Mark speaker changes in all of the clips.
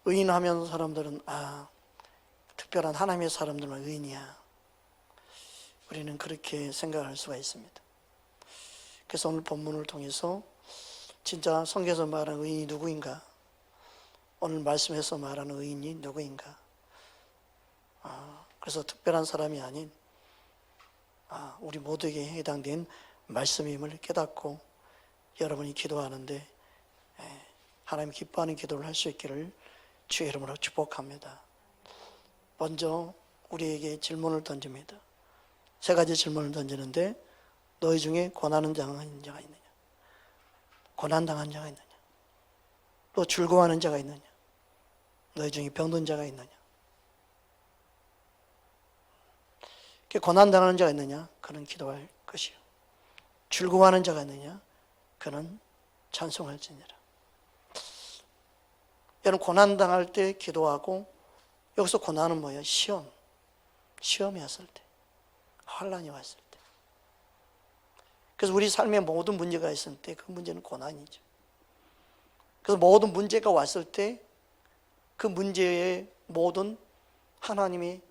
Speaker 1: 의인하면 사람들은 특별한 하나님의 사람들만 의인이야. 우리는 그렇게 생각할 수가 있습니다. 그래서 오늘 본문을 통해서 진짜 성경에서 말하는 의인이 누구인가? 오늘 말씀에서 말하는 의인이 누구인가? 그래서 특별한 사람이 아닌 우리 모두에게 해당된 말씀임을 깨닫고 여러분이 기도하는데 하나님 기뻐하는 기도를 할 수 있기를 주의 이름으로 축복합니다. 먼저 우리에게 질문을 던집니다. 세 가지 질문을 던지는데 너희 중에 고난을 당한 자가 있느냐? 고난당한 자가 있느냐? 또 즐거워하는 자가 있느냐? 너희 중에 병든 자가 있느냐? 고난당하는 자가 있느냐? 그는 기도할 것이요. 즐거워하는 자가 있느냐? 그는 찬송할지니라. 여러분, 고난당할 때 기도하고, 여기서 고난은 뭐예요? 시험이 왔을 때, 환난이 왔을 때. 그래서 우리 삶에 모든 문제가 있을 때 그 문제는 고난이죠. 그래서 모든 문제가 왔을 때 그 문제의 모든 하나님의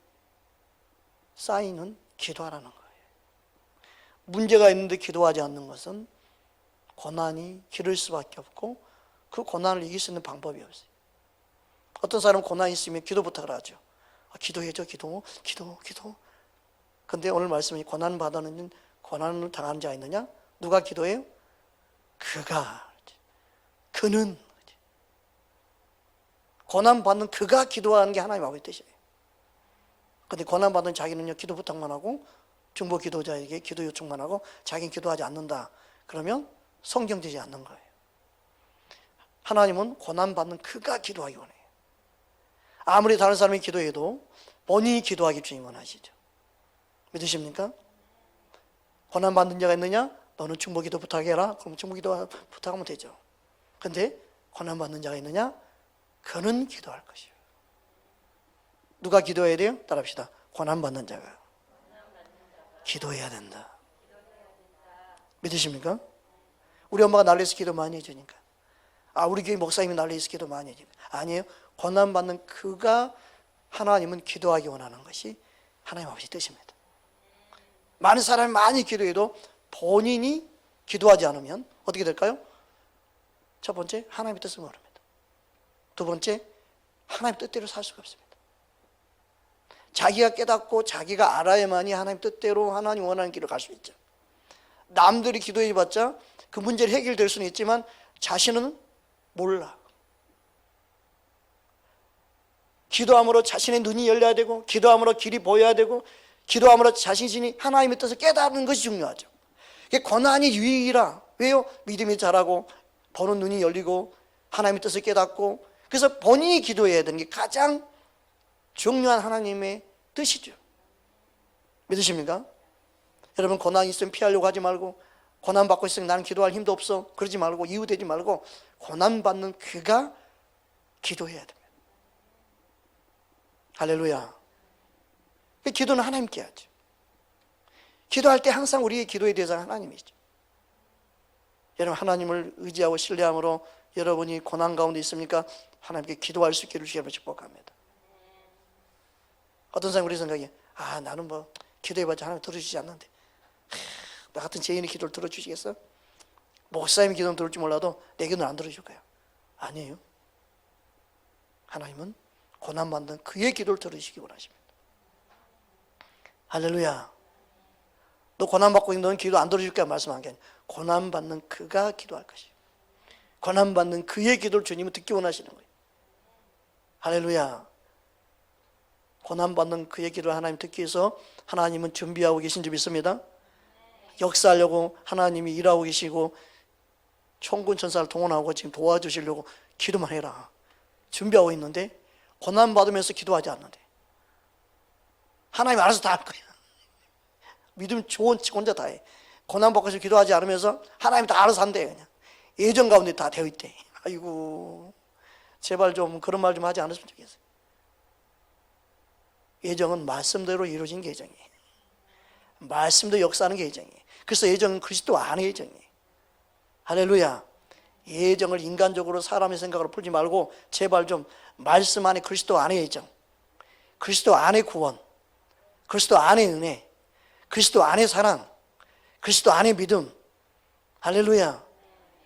Speaker 1: 사인은 기도하라는 거예요. 문제가 있는데 기도하지 않는 것은 고난이 길을 수밖에 없고 그 고난을 이길 수 있는 방법이 없어요. 어떤 사람은 고난이 있으면 기도 부탁을 하죠. 기도해줘, 기도. 근데 오늘 말씀이 고난 받아는 고난을 당하는 자가 있느냐? 누가 기도해요? 그는 고난 받는 그가 기도하는 게 하나님 아버지 뜻이에요. 근데 고난 받는 자기는요, 기도 부탁만 하고 중보 기도자에게 기도 요청만 하고 자기는 기도하지 않는다. 그러면 성경되지 않는 거예요. 하나님은 고난 받는 그가 기도하기 원해요. 아무리 다른 사람이 기도해도 본인이 기도하기 주님 원하시죠. 믿으십니까? 고난 받는 자가 있느냐? 너는 중보 기도 부탁해라. 그럼 중보 기도 부탁하면 되죠. 근데 고난 받는 자가 있느냐? 그는 기도할 것이요. 누가 기도해야 돼요? 따라합시다. 고난 받는 자가 기도해야 된다. 믿으십니까? 우리 엄마가 난리에서 기도 많이 해주니까, 우리 교회 목사님이 난리에서 기도 많이 해주니까. 아니에요. 고난 받는 그가 하나님은 기도하기 원하는 것이 하나님 아버지 뜻입니다. 많은 사람이 많이 기도해도 본인이 기도하지 않으면 어떻게 될까요? 첫 번째, 하나님의 뜻을 모릅니다. 두 번째, 하나님 뜻대로 살 수가 없습니다. 자기가 깨닫고 자기가 알아야만이 하나님 뜻대로 하나님 원하는 길을 갈 수 있죠. 남들이 기도해봤자 그 문제를 해결될 수는 있지만 자신은 몰라. 기도함으로 자신의 눈이 열려야 되고, 기도함으로 길이 보여야 되고, 기도함으로 자신이 하나님의 뜻을 깨닫는 것이 중요하죠. 이게 고난이 유익이라. 왜요? 믿음이 자라고 보는 눈이 열리고 하나님의 뜻을 깨닫고, 그래서 본인이 기도해야 되는 게 가장 중요한 하나님의 뜻이죠. 믿으십니까? 여러분, 고난이 있으면 피하려고 하지 말고, 고난 받고 있으면 나는 기도할 힘도 없어 그러지 말고, 이유되지 말고, 고난 받는 그가 기도해야 됩니다. 할렐루야. 기도는 하나님께 하죠. 기도할 때 항상 우리의 기도의 대상은 하나님이죠. 여러분, 하나님을 의지하고 신뢰함으로 여러분이 고난 가운데 있습니까? 하나님께 기도할 수 있기를 주님을 축복합니다. 어떤 사람이 우리 생각에 나는 기도해봤자 하나님 들어주지 않는데, 나 같은 죄인의 기도를 들어주시겠어? 목사님의 기도는 들을지 몰라도 내 기도는 안 들어줄 거야. 아니에요. 하나님은 고난받는 그의 기도를 들으시기 원하십니다. 할렐루야. 너 고난받고 있는 너는 기도 안 들어줄 거야 말씀한 게 아니라, 고난받는 그가 기도할 것이에요. 고난받는 그의 기도를 주님은 듣기 원하시는 거예요. 할렐루야. 고난받는 그의 기도를 하나님 듣기 위해서 하나님은 준비하고 계신 줄 믿습니다. 역사하려고 하나님이 일하고 계시고, 천군 천사를 동원하고 지금 도와주시려고 기도만 해라 준비하고 있는데, 고난받으면서 기도하지 않는데 하나님 알아서 다 할 거야. 믿음 좋은 척 혼자 다 해. 고난받고 싶어 기도하지 않으면서 하나님 다 알아서 한대. 그냥 예정 가운데 다 되어 있대. 아이고, 제발 좀 그런 말 좀 하지 않았으면 좋겠어요. 예정은 말씀대로 이루어진 게 예정이에요. 말씀대로 역사하는 게 예정이에요. 그래서 예정은 그리스도 안의 예정이에요. 할렐루야. 예정을 인간적으로 사람의 생각으로 풀지 말고 제발 좀 말씀 안에 그리스도 안에 예정, 그리스도 안에 구원, 그리스도 안에 은혜, 그리스도 안에 사랑, 그리스도 안에 믿음. 할렐루야.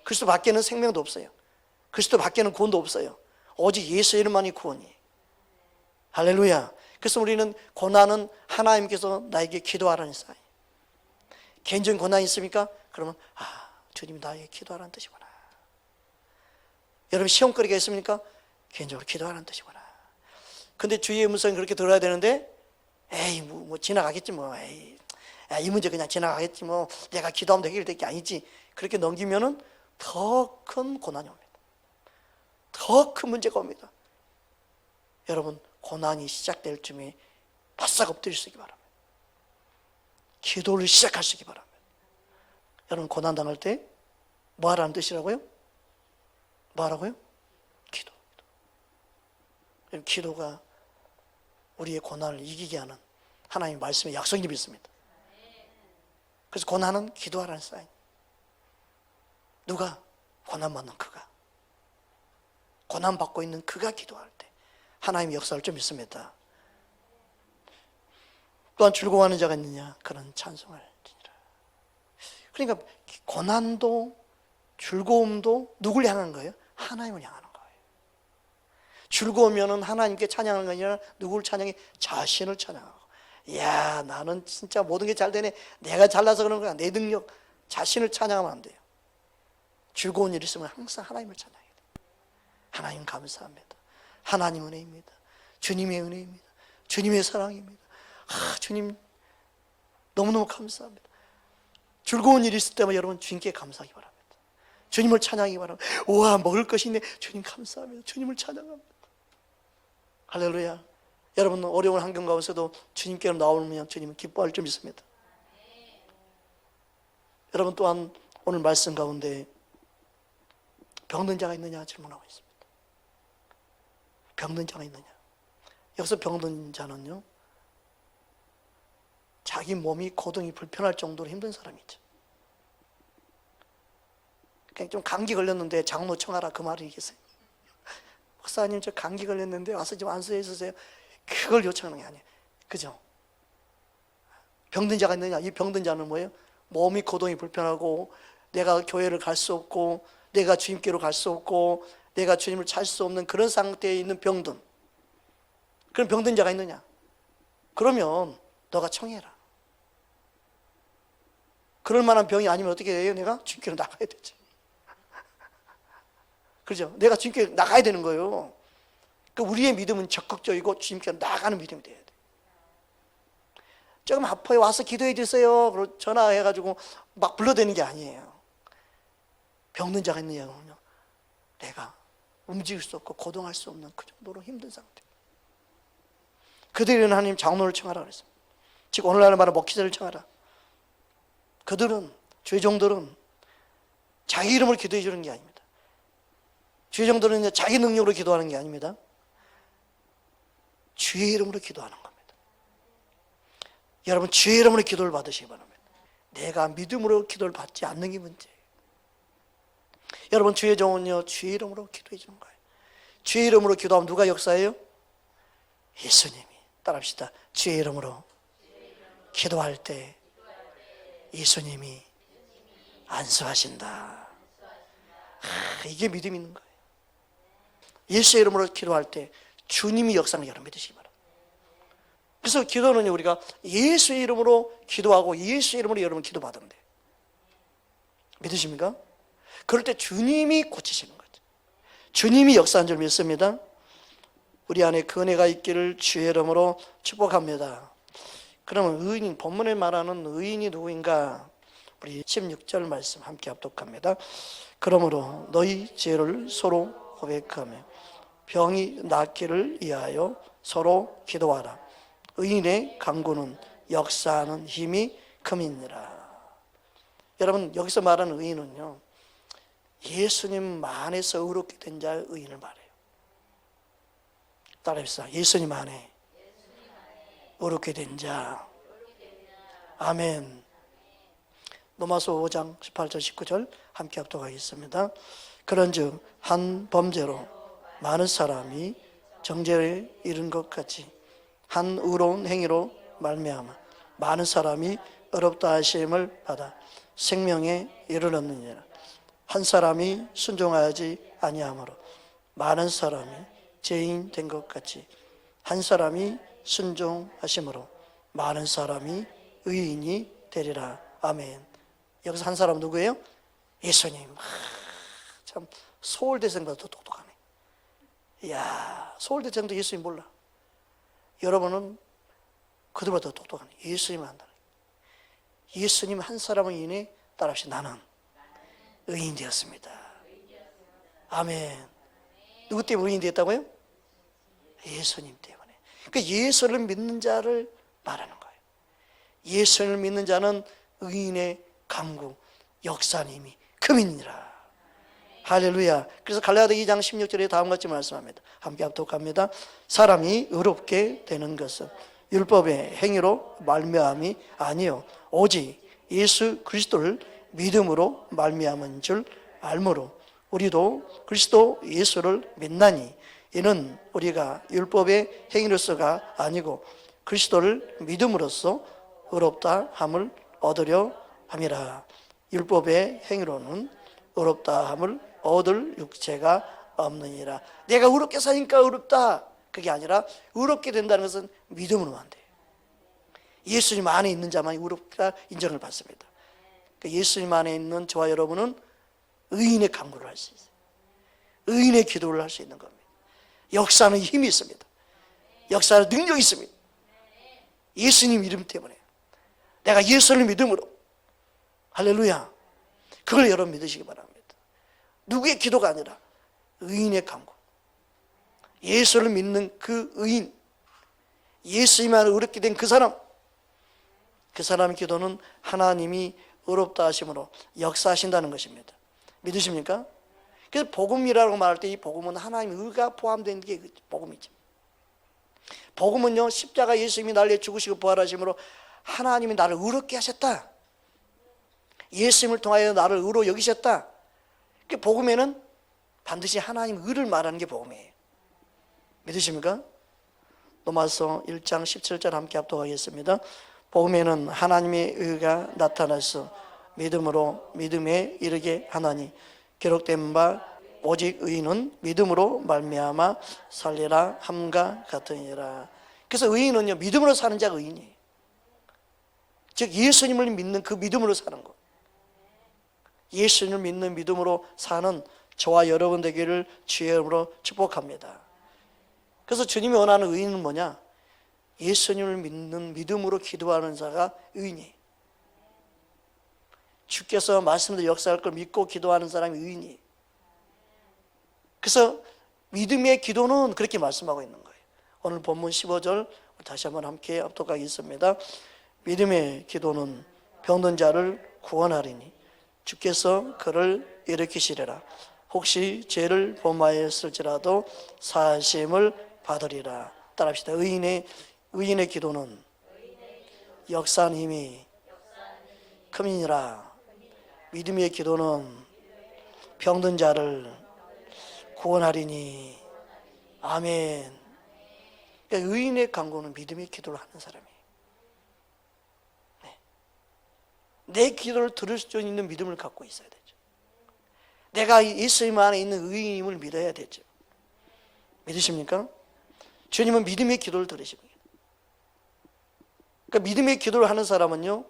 Speaker 1: 그리스도 밖에는 생명도 없어요. 그리스도 밖에는 구원도 없어요. 오직 예수 이름만이 구원이에요. 할렐루야. 그래서 우리는 고난은 하나님께서 나에게 기도하라는 사인. 개인적인 고난이 있습니까? 그러면 주님이 나에게 기도하라는 뜻이구나. 여러분 시험거리가 있습니까? 개인적으로 기도하라는 뜻이구나. 근데 주의 음성이 그렇게 들어야 되는데 에이 뭐 지나가겠지 뭐. 에이, 이 문제 그냥 지나가겠지 뭐. 내가 기도하면 해결될 게 아니지. 그렇게 넘기면은 더 큰 고난이 옵니다. 더 큰 문제가 옵니다. 여러분 고난이 시작될 쯤에 바싹 엎드리시기 바랍니다. 기도를 시작하시기 바랍니다. 여러분 고난 당할 때 뭐 하라는 뜻이라고요? 뭐 하라고요? 기도. 기도가 우리의 고난을 이기게 하는 하나님의 말씀의 약속이 믿습니다. 그래서 고난은 기도하라는 사인. 누가? 고난받는 그가. 고난받고 있는 그가 기도할 때 하나님의 역사를 좀 믿습니다. 또한 즐거워하는 자가 있느냐? 그런 찬송을 지니라. 그러니까 고난도 즐거움도 누굴 향한 거예요? 하나님을 향하는 거예요. 즐거우면은 하나님께 찬양하는 게 아니라 누구를 찬양해? 자신을 찬양하고. 이야, 나는 진짜 모든 게 잘 되네. 내가 잘나서 그런 거야. 내 능력, 자신을 찬양하면 안 돼요. 즐거운 일 있으면 항상 하나님을 찬양해야 돼요. 하나님 감사합니다. 하나님 은혜입니다. 주님의 은혜입니다. 주님의 사랑입니다. 주님 너무너무 감사합니다. 즐거운 일이 있을 때만 여러분 주님께 감사하기 바랍니다. 주님을 찬양하기 바랍니다. 우와, 먹을 것이 있네. 주님 감사합니다. 주님을 찬양합니다. 할렐루야. 여러분 어려운 환경 가운데서도 주님께로 나오면 주님은 기뻐할 줄 믿습니다. 여러분 또한 오늘 말씀 가운데 병든 자가 있느냐 질문하고 있습니다. 병든 자가 있느냐. 여기서 병든 자는요, 자기 몸이 고동이 불편할 정도로 힘든 사람이죠. 그냥 좀 감기 걸렸는데 장로 청하라 그 말이 있겠어요? 목사님 저 감기 걸렸는데 와서 좀 안수해 주세요. 그걸 요청하는 게 아니에요. 그죠? 병든 자가 있느냐? 이 병든 자는 뭐예요? 몸이 고동이 불편하고 내가 교회를 갈 수 없고 내가 주님께로 갈 수 없고 내가 주님을 찾을 수 없는 그런 상태에 있는 병든, 그런 병든 자가 있느냐? 그러면 너가 청해라. 그럴 만한 병이 아니면 어떻게 해요? 내가 주님께로 나가야 되지. 그죠? 내가 주님께 나가야 되는 거예요. 그러니까 우리의 믿음은 적극적이고 주님께 나가는 믿음이 돼야 돼. 조금 아파요. 와서 기도해 주세요. 그리고 전화해가지고 막 불러대는 게 아니에요. 병든 자가 있느냐고요. 내가 움직일 수 없고 거동할 수 없는 그 정도로 힘든 상태. 그들은 하나님 장로를 청하라 그랬습니다. 즉 오늘날 말하는 목회자를 청하라. 그들은, 죄종들은 자기 이름으로 기도해 주는 게 아닙니다. 죄종들은 자기 능력으로 기도하는 게 아닙니다. 주의 이름으로 기도하는 겁니다. 여러분 주의 이름으로 기도를 받으시기 바랍니다. 내가 믿음으로 기도를 받지 않는 게 문제예요. 여러분 주의 종은요, 주의 이름으로 기도해 주는 거예요. 주의 이름으로 기도하면 누가 역사해요? 예수님이. 따라합시다. 주의 이름으로 기도할 때 예수님이 안수하신다. 이게 믿음이 있는 거예요. 예수의 이름으로 기도할 때 주님이 역사하는 여러분 믿으시기 바랍니다. 그래서 기도는 우리가 예수의 이름으로 기도하고 예수의 이름으로 여러분 기도받으면 돼요. 믿으십니까? 그럴 때 주님이 고치시는 거죠. 주님이 역사한 줄 믿습니다. 우리 안에 그 은혜가 있기를 주의 이름으로 축복합니다. 그러면 의인, 본문에 말하는 의인이 누구인가? 우리 16절 말씀 함께 합독합니다. 그러므로 너희 죄를 서로 고백하며 병이 낫기를 위하여 서로 기도하라. 의인의 간구는 역사하는 힘이 큼이니라. 여러분 여기서 말하는 의인은요, 예수님 안에서 의롭게 된 자의 의인을 말해요. 따라합시다. 예수님 안에 의롭게 된 자. 아멘. 로마서 5장 18절 19절 함께 합독하겠습니다. 그런즉 한 범죄로 많은 사람이 정죄에 이른 것 같이 한 의로운 행위로 말미암아 많은 사람이 의롭다 하심을 받아 생명에 이르렀느니라. 한 사람이 순종하지 아니하므로 많은 사람이 죄인 된 것 같이 한 사람이 순종하심으로 많은 사람이 의인이 되리라. 아멘. 여기서 한 사람 누구예요? 예수님. 참 서울대생보다 더 똑똑하네. 이야, 서울대생도 예수님 몰라. 여러분은 그들보다 더 똑똑하네. 예수님 한다. 예수님 한 사람을 인해 따라합시다. 나는 의인 되었습니다. 아멘. 누구 때문에 의인 되었다고요? 예수님 때문에. 그 예수를 믿는 자를 말하는 거예요. 예수를 믿는 자는 의인의 강구, 역사님이 금이니라. 할렐루야. 그래서 갈라디아 2장 16절에 다음과 같이 말씀합니다. 함께 합독합니다. 사람이 의롭게 되는 것은 율법의 행위로 말미암이 아니요 오직 예수 그리스도를 믿음으로 말미암은 줄 알므로 우리도 그리스도 예수를 믿나니 이는 우리가 율법의 행위로서가 아니고 그리스도를 믿음으로써 의롭다 함을 얻으려 함이라. 율법의 행위로는 의롭다 함을 얻을 육체가 없느니라. 내가 의롭게 사니까 의롭다, 그게 아니라 의롭게 된다는 것은 믿음으로만 돼요. 예수님 안에 있는 자만이 의롭다 인정을 받습니다. 예수님 안에 있는 저와 여러분은 의인의 강구를 할 수 있어요. 의인의 기도를 할 수 있는 겁니다. 역사는 힘이 있습니다. 역사는 능력이 있습니다. 예수님 이름 때문에 내가 예수를 믿음으로, 할렐루야, 그걸 여러분 믿으시기 바랍니다. 누구의 기도가 아니라 의인의 강구, 예수를 믿는 그 의인, 예수님 안에 의롭게 된 그 사람의 기도는 하나님이 의롭다 하심으로 역사하신다는 것입니다. 믿으십니까? 그래서 복음이라고 말할 때 이 복음은 하나님의 의가 포함된 게 복음이죠. 복음은요, 십자가 예수님이 나를 위해 죽으시고 부활하심으로 하나님이 나를 의롭게 하셨다, 예수님을 통하여 나를 의로 여기셨다. 그 복음에는 반드시 하나님의 의를 말하는 게 복음이에요. 믿으십니까? 로마서 1장 17절 함께 합독하겠습니다. 복음에는 하나님의 의가 나타나서 믿음으로 믿음에 이르게 하나니 기록된 바 오직 의인은 믿음으로 말미암아 살리라 함과 같으니라. 그래서 의인은요, 믿음으로 사는 자가 의인이에요. 즉 예수님을 믿는 그 믿음으로 사는 것, 예수님을 믿는 믿음으로 사는 저와 여러분 되기를 주의 이름으로 축복합니다. 그래서 주님이 원하는 의인은 뭐냐? 예수님을 믿는 믿음으로 기도하는 자가 의인이에요. 주께서 말씀대로 역사할 걸 믿고 기도하는 사람이 의인이에요. 그래서 믿음의 기도는 그렇게 말씀하고 있는 거예요. 오늘 본문 15절 다시 한번 함께 합독하겠습니다. 믿음의 기도는 병든 자를 구원하리니 주께서 그를 일으키시리라. 혹시 죄를 범하였을지라도 사하심을 받으리라. 따라합시다. 의인의 기도는 역사한 힘이 큼이니라. 믿음의 기도는 병든 자를 구원하리니. 아멘. 그러니까 의인의 간구는 믿음의 기도를 하는 사람이에요. 네. 내 기도를 들을 수 있는 믿음을 갖고 있어야 되죠. 내가 예수님 안에 있는 의인임을 믿어야 되죠. 믿으십니까? 주님은 믿음의 기도를 들으십니다. 그러니까 믿음의 기도를 하는 사람은요,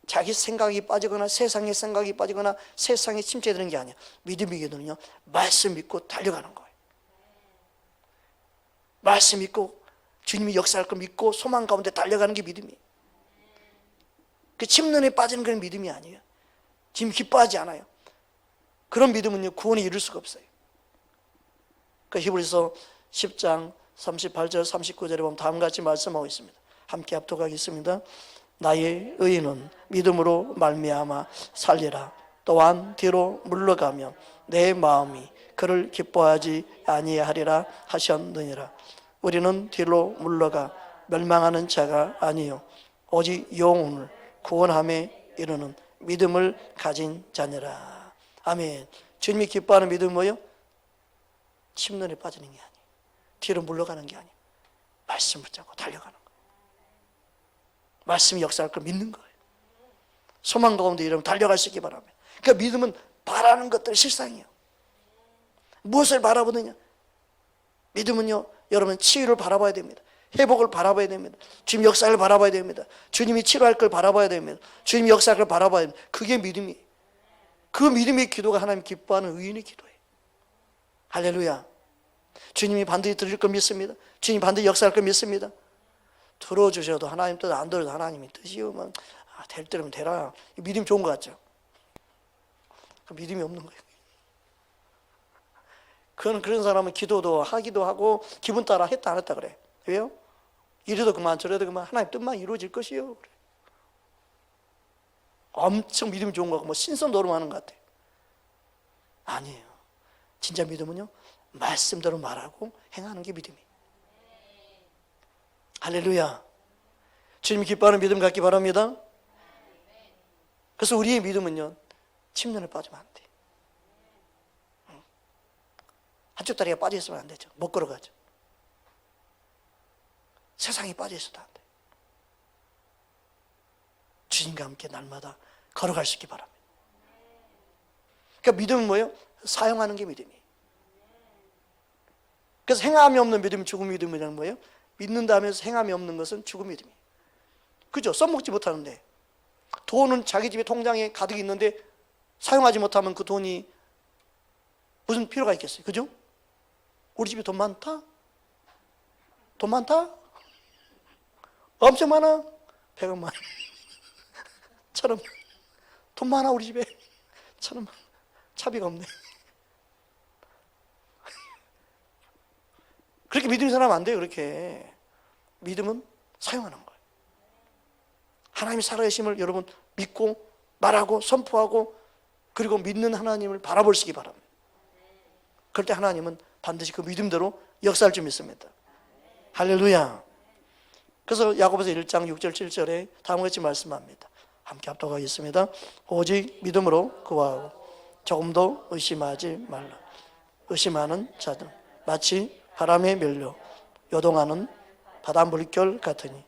Speaker 1: 자기 생각이 빠지거나 세상의 생각이 빠지거나 세상에 침체되는 게 아니야. 믿음의 기도는요, 말씀 믿고 달려가는 거예요. 말씀 믿고 주님이 역사할 걸 믿고 소망 가운데 달려가는 게 믿음이에요. 그 침론에 빠지는 건 믿음이 아니에요. 지금 기뻐하지 않아요. 그런 믿음은요, 구원에 이룰 수가 없어요. 그 히브리서 10장 38절 39절에 보면 다음과 같이 말씀하고 있습니다. 함께 합독하겠습니다. 나의 의인은 믿음으로 말미암아 살리라. 또한 뒤로 물러가면 내 마음이 그를 기뻐하지 아니하리라 하셨느니라. 우리는 뒤로 물러가 멸망하는 자가 아니요 오직 영혼을 구원함에 이르는 믿음을 가진 자니라. 아멘. 주님이 기뻐하는 믿음은 뭐예요? 침론에 빠지는 게 아니에요. 뒤로 물러가는 게 아니에요. 말씀 붙잡고 달려가는 거예요. 말씀이 역사할 걸 믿는 거예요. 소망 가운데 이러면 달려갈 수 있기 바랍니다. 그러니까 믿음은 바라는 것들의 실상이에요. 무엇을 바라보느냐? 믿음은요, 여러분 치유를 바라봐야 됩니다. 회복을 바라봐야 됩니다. 주님 역사를 바라봐야 됩니다. 주님이 치료할 걸 바라봐야 됩니다. 주님이 역사할 걸 바라봐야 됩니다. 그게 믿음이에요. 그 믿음의 기도가 하나님 기뻐하는 의인의 기도예요. 할렐루야. 주님이 반드시 들을 걸 믿습니다. 주님이 반드시 역사할 걸 믿습니다. 들어주셔도 하나님 뜻, 안 들어도 하나님이 뜻이오면 될 때면 되라. 믿음 좋은 거 같죠? 그 믿음이 없는 거예요. 그런 사람은 기도도 하기도 하고 기분 따라 했다 안 했다 그래. 왜요? 이래도 그만 저래도 그만 하나님 뜻만 이루어질 것이요. 그래. 엄청 믿음이 좋은 거고 뭐 신선 노름하는 것 같아요. 아니에요. 진짜 믿음은요, 말씀대로 말하고 행하는 게 믿음이에요. 할렐루야. 주님이 기뻐하는 믿음 갖기 바랍니다. 그래서 우리의 믿음은요, 침륜에 빠지면 안 돼요. 한쪽 다리가 빠져 있으면 안 되죠. 못 걸어가죠. 세상에 빠져 있어도 안 돼요. 주님과 함께 날마다 걸어갈 수 있기 바랍니다. 그러니까 믿음은 뭐예요? 사용하는 게 믿음이에요. 그래서 행함이 없는 믿음이 죽은 믿음이라는 거예요. 믿는다 하면서 행함이 없는 것은 죽은 믿음이에요. 그죠? 써먹지 못하는데 돈은 자기 집에 통장에 가득 있는데 사용하지 못하면 그 돈이 무슨 필요가 있겠어요? 그죠? 우리 집에 돈 많다? 돈 많다? 엄청 많아? 100원만 1000원 돈 많아 우리 집에 1000원 차비가 없네. 그렇게 믿음이 사람은 안 돼요. 그렇게 믿음은 사용하는 거예요. 하나님이 살아계심을 여러분 믿고 말하고 선포하고 그리고 믿는 하나님을 바라보시기 바랍니다. 그럴 때 하나님은 반드시 그 믿음대로 역사할 줄 믿습니다. 할렐루야. 그래서 야고보서 1장 6절 7절에 다음과 같이 말씀합니다. 함께 합독하겠습니다. 오직 믿음으로 구하고 조금도 의심하지 말라. 의심하는 자들 마치 바람에 밀려 요동하는 바다 물결 같으니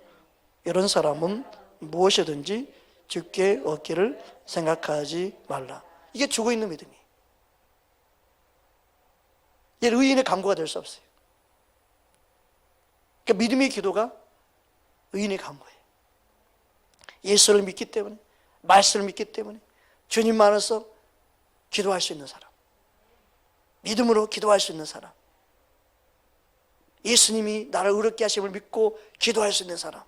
Speaker 1: 이런 사람은 무엇이든지 죽게 얻기를 생각하지 말라. 이게 죽어있는 믿음이에요. 이게 의인의 간구가 될 수 없어요. 그러니까 믿음의 기도가 의인의 간구예요. 예수를 믿기 때문에, 말씀을 믿기 때문에 주님만으로서 기도할 수 있는 사람, 믿음으로 기도할 수 있는 사람, 예수님이 나를 의롭게 하심을 믿고 기도할 수 있는 사람,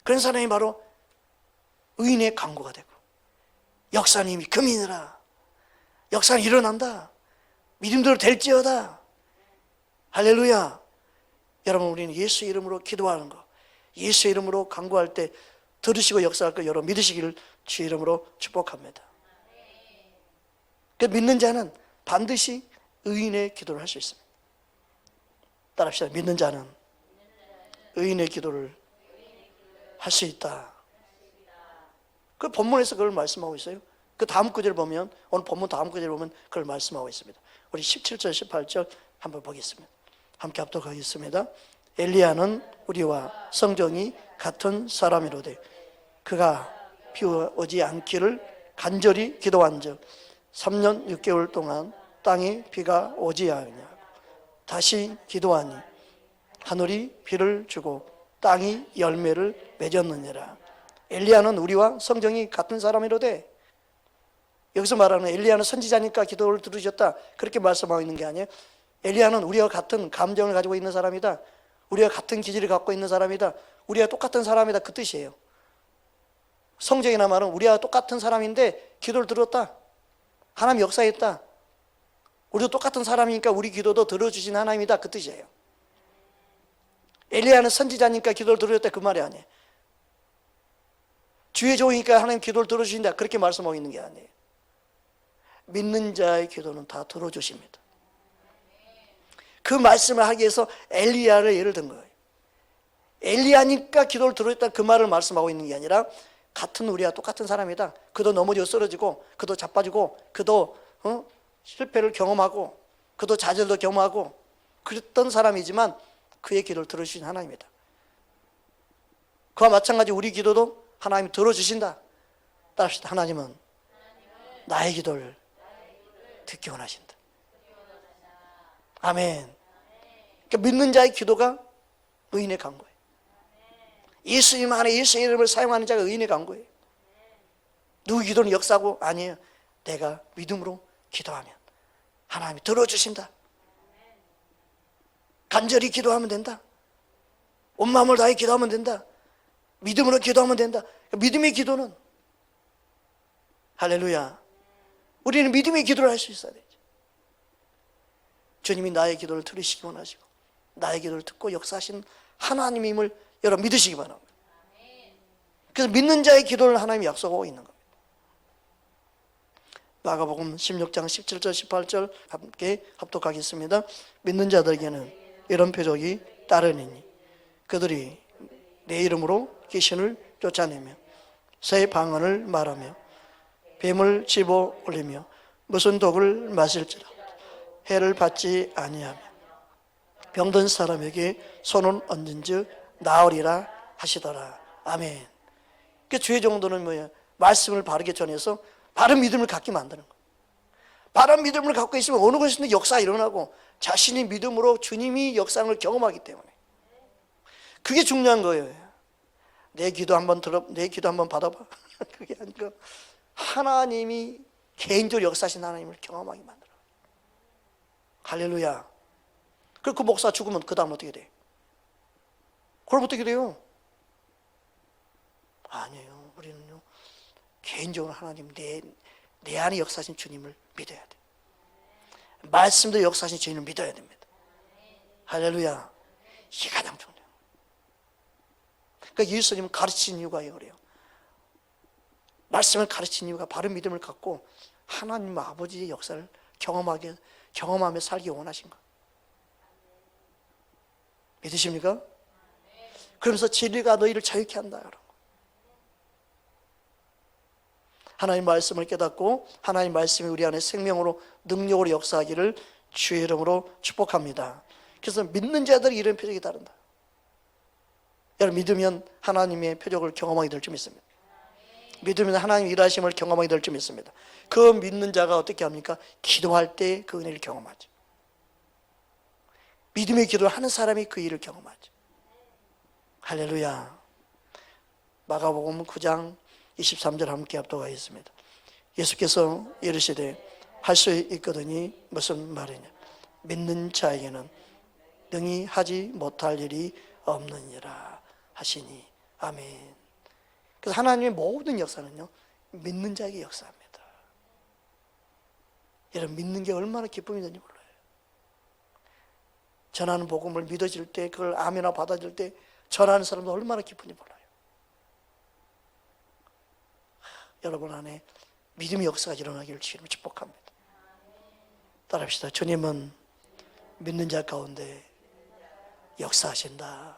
Speaker 1: 그런 사람이 바로 의인의 간구가 되고, 역사님이 금이니라, 역사는 일어난다, 믿음대로 될지어다. 할렐루야. 여러분, 우리는 예수 이름으로 기도하는 거, 예수 이름으로 간구할 때 들으시고 역사할 거 여러분 믿으시기를 주 이름으로 축복합니다. 그 믿는 자는 반드시 의인의 기도를 할 수 있습니다. 따라합시다. 믿는 자는 의인의 기도를 할 수 있다. 그 본문에서 그걸 말씀하고 있어요. 그 다음 구절 보면, 오늘 본문 다음 구절 보면 그걸 말씀하고 있습니다. 우리 17절 18절 한번 보겠습니다. 함께 합독하겠습니다. 엘리야는 우리와 성정이 같은 사람이로되 그가 비 오지 않기를 간절히 기도한즉 3년 6개월 동안 땅에 비가 오지 않냐고 다시 기도하니 하늘이 비를 주고 땅이 열매를 맺었느니라. 엘리야는 우리와 성정이 같은 사람이로되, 여기서 말하는 엘리야는 선지자니까 기도를 들으셨다 그렇게 말씀하고 있는 게 아니에요. 엘리야는 우리와 같은 감정을 가지고 있는 사람이다, 우리와 같은 기질을 갖고 있는 사람이다, 우리와 똑같은 사람이다, 그 뜻이에요. 성경이나 말은 우리와 똑같은 사람인데 기도를 들었다, 하나님 역사했다, 우리도 똑같은 사람이니까 우리 기도도 들어주신 하나님이다, 그 뜻이에요. 엘리야는 선지자니까 기도를 들으셨다 그 말이 아니에요. 주의 종이니까 하나님 기도를 들어주신다 그렇게 말씀하고 있는 게 아니에요. 믿는 자의 기도는 다 들어주십니다. 그 말씀을 하기 위해서 엘리야를 예를 든 거예요. 엘리야니까 기도를 들어줬다 그 말을 말씀하고 있는 게 아니라 같은 우리와 똑같은 사람이다, 그도 넘어져 쓰러지고 그도 자빠지고 그도 실패를 경험하고 그도 좌절도 경험하고 그랬던 사람이지만 그의 기도를 들어주신 하나님이다. 그와 마찬가지 우리 기도도 하나님이 들어주신다. 따라합시다. 하나님은 나의 기도를 듣기 원하신다. 아멘. 그러니까 믿는 자의 기도가 의인의 간구예요. 예수님 안에 예수의 이름을 사용하는 자가 의인의 간구예요. 누구 기도는 역사고 아니에요. 내가 믿음으로 기도하면 하나님이 들어주신다. 간절히 기도하면 된다. 온 마음을 다해 기도하면 된다. 믿음으로 기도하면 된다. 믿음의 기도는 할렐루야. 우리는 믿음의 기도를 할 수 있어야 되죠. 주님이 나의 기도를 들으시기 원하시고 나의 기도를 듣고 역사하신 하나님임을 여러분 믿으시기 바랍니다. 그래서 믿는 자의 기도를 하나님이 약속하고 있는 겁니다. 마가복음 16장 17절 18절 함께 합독하겠습니다. 믿는 자들에게는 이런 표적이 따르니니 그들이 내 이름으로 귀신을 쫓아내며 새 방언을 말하며 뱀을 집어 올리며 무슨 독을 마실지라 해를 받지 아니하며 병든 사람에게 손을 얹은즉 나으리라 하시더라. 아멘. 그 주의 정도는 뭐예요? 말씀을 바르게 전해서 바른 믿음을 갖게 만드는 거예요. 바른 믿음을 갖고 있으면 어느 곳에서든 역사가 일어나고 자신이 믿음으로 주님이 역사를 경험하기 때문에 그게 중요한 거예요. 내 기도 한번 받아봐. 그게 아니라 하나님이 개인적으로 역사하신 하나님을 경험하게 만들어요. 할렐루야. 그리고 그 목사 죽으면 그 다음 어떻게 돼? 그럼 어떻게 돼요? 아니에요. 우리는요 개인적으로 하나님 내 안에 역사하신 주님을 믿어야 돼. 말씀도 역사하신 주님을 믿어야 됩니다. 할렐루야. 이게 가장 중요해요. 그러니까 예수님은 가르친 이유가 그래요. 말씀을 가르친 이유가 바른 믿음을 갖고 하나님 아버지의 역사를 경험하며 살기 원하신 것. 믿으십니까? 그러면서 진리가 너희를 자유케 한다. 여러분. 하나님 말씀을 깨닫고 하나님 말씀이 우리 안에 생명으로 능력으로 역사하기를 주의 이름으로 축복합니다. 그래서 믿는 자들이 이런 표적이 다른다. 여러분 믿으면 하나님의 표적을 경험하게 될 줄 믿습니다. 믿으면 하나님 일하심을 경험하게 될 줄 믿습니다. 그 믿는 자가 어떻게 합니까? 기도할 때 그 은혜를 경험하죠. 믿음의 기도를 하는 사람이 그 일을 경험하죠. 할렐루야. 마가복음 9장 23절 함께 합독하겠습니다. 예수께서 이르시되 할 수 있거든이 무슨 말이냐? 믿는 자에게는 능히 하지 못할 일이 없느니라 하시니. 아멘. 그래서 하나님의 모든 역사는요 믿는 자에게 역사합니다. 여러분 믿는 게 얼마나 기쁨이 되는지 몰라요. 전하는 복음을 믿어질 때 그걸 아멘이나 받아줄 때 전하는 사람도 얼마나 기쁜지 몰라요. 여러분 안에 믿음의 역사가 일어나기를 주님을 축복합니다. 따라합시다. 주님은 믿는 자 가운데 역사하신다.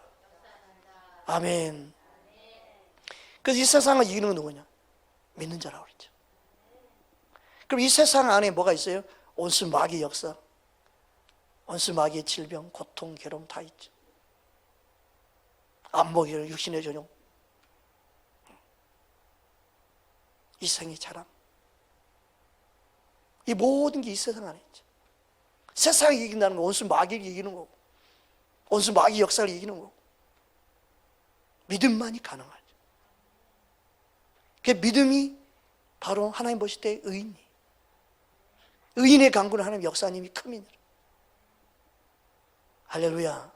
Speaker 1: 아멘. 그래서 이 세상을 이기는 건 누구냐? 믿는 자라고 그랬죠. 그럼 이 세상 안에 뭐가 있어요? 온수 마귀의 역사, 온수 마귀의 질병, 고통, 괴로움 다 있죠. 안목의 육신의 전용, 이생의 자랑, 이 모든 게 이 세상 안에 있죠. 세상을 이긴다는 건 온수 마귀를 이기는 거고 온수 마귀 역사를 이기는 거고 믿음만이 가능하죠. 그 믿음이 바로 하나님 보실 때 의인의 강구는 하나님 역사님이 큼이니라. 할렐루야.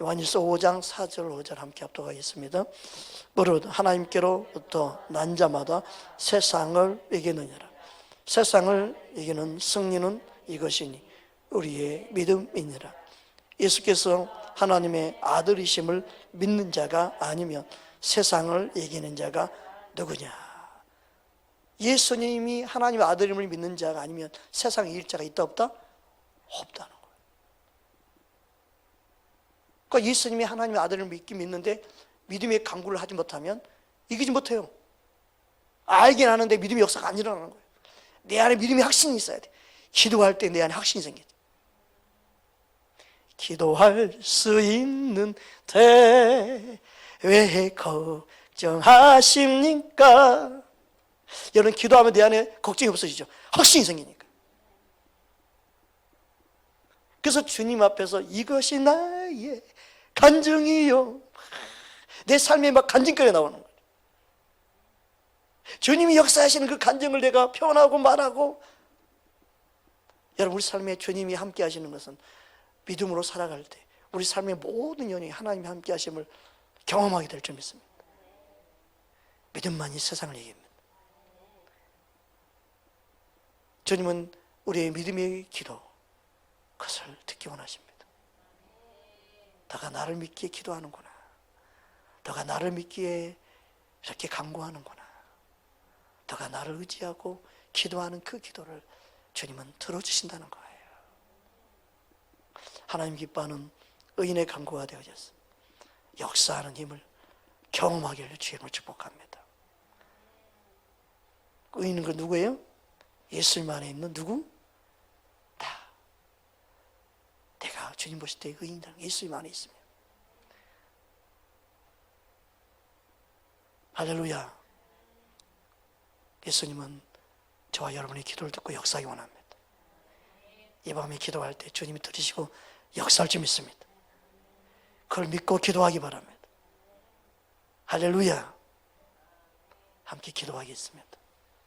Speaker 1: 요한일서 5장 4절 5절 함께 합독하겠습니다. 무릇 하나님께로부터 난 자마다 세상을 이기느니라. 세상을 이기는 승리는 이것이니 우리의 믿음이니라. 예수께서 하나님의 아들이심을 믿는 자가 아니면 세상을 이기는 자가 누구냐? 예수님이 하나님의 아들임을 믿는 자가 아니면 세상을 이길 자가 있다 없다? 없다는 거예요. 그러니까 예수님이 하나님의 아들을 믿는데 믿음의 강구를 하지 못하면 이기지 못해요. 알긴 아는데 믿음의 역사가 안 일어나는 거예요. 내 안에 믿음의 확신이 있어야 돼. 기도할 때 내 안에 확신이 생기죠. 기도할 수 있는 데 왜 걱정하십니까? 여러분, 기도하면 내 안에 걱정이 없어지죠. 확신이 생기니까. 그래서 주님 앞에서 이것이 나의 간증이요, 내 삶에 막 간증거리 나오는 거예요. 주님이 역사하시는 그 간증을 내가 표현하고 말하고. 여러분, 우리 삶에 주님이 함께 하시는 것은 믿음으로 살아갈 때 우리 삶의 모든 연이 하나님이 함께 하심을 경험하게 될 줄 믿습니다. 믿음만이 세상을 이깁니다. 주님은 우리의 믿음의 기도, 그것을 듣기 원하십니다. 너가 나를 믿기에 기도하는구나, 너가 나를 믿기에 이렇게 간구하는구나, 너가 나를 의지하고 기도하는 그 기도를 주님은 들어주신다는 거예요. 하나님 기뻐하는 의인의 간구가 되어져서 역사하는 힘을 경험하기를 주님을 축복합니다. 의인은 그 누구예요? 예수님 안에 있는 누구? 다. 내가 주님 보실 때 의인이라는 게 예수님 안에 있으면. 할렐루야. 예수님은 저와 여러분의 기도를 듣고 역사하기 원합니다. 이 밤에 기도할 때 주님이 들으시고 역사할 줄 믿습니다. 그걸 믿고 기도하기 바랍니다. 할렐루야. 함께 기도하겠습니다.